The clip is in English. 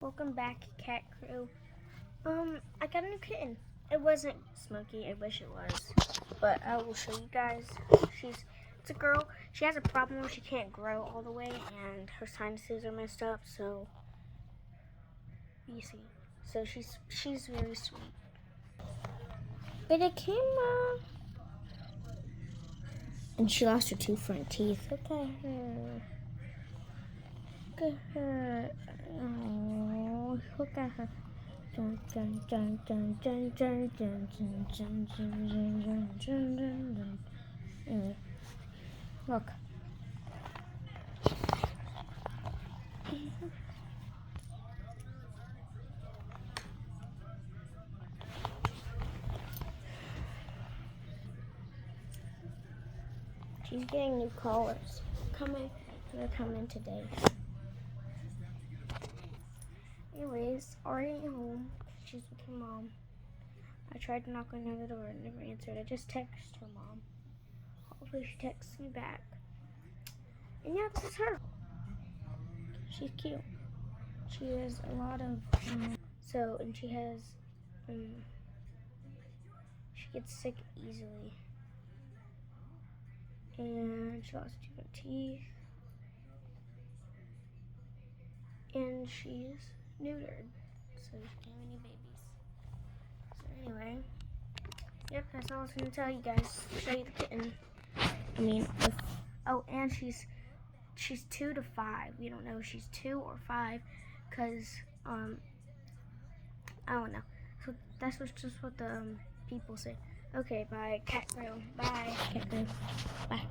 Welcome back, Cat Crew. I got a new kitten. It wasn't Smokey, I wish it was. But I will show you guys. It's a girl. She has a problem where she can't grow all the way and her sinuses are messed up, so you see. So she's very sweet. But it came and she lost her two front teeth. Look at her. Look at her. Oh, look at her. Dun, dun, dun, dun, dun, dun, dun, dun, dun, dun, dun, dun, dun, dun. Anyway, look. She's getting new collars. They're coming today. Anyways, already home. She's with her mom. I tried to knock on her door and never answered. I just texted her mom. Hopefully she texts me back. And yeah, this is her. She's cute. She has a lot of, and she has, she gets sick easily. And she lost two front teeth. And she's neutered, so she can't have any babies. So anyway, yep, that's all I was gonna tell you guys. Show you the kitten. And she's 2 to 5. We don't know if she's 2 or 5, cause I don't know. So that's just what the people say. Okay, bye, Cat Crew. Bye, Cat Crew. Bye.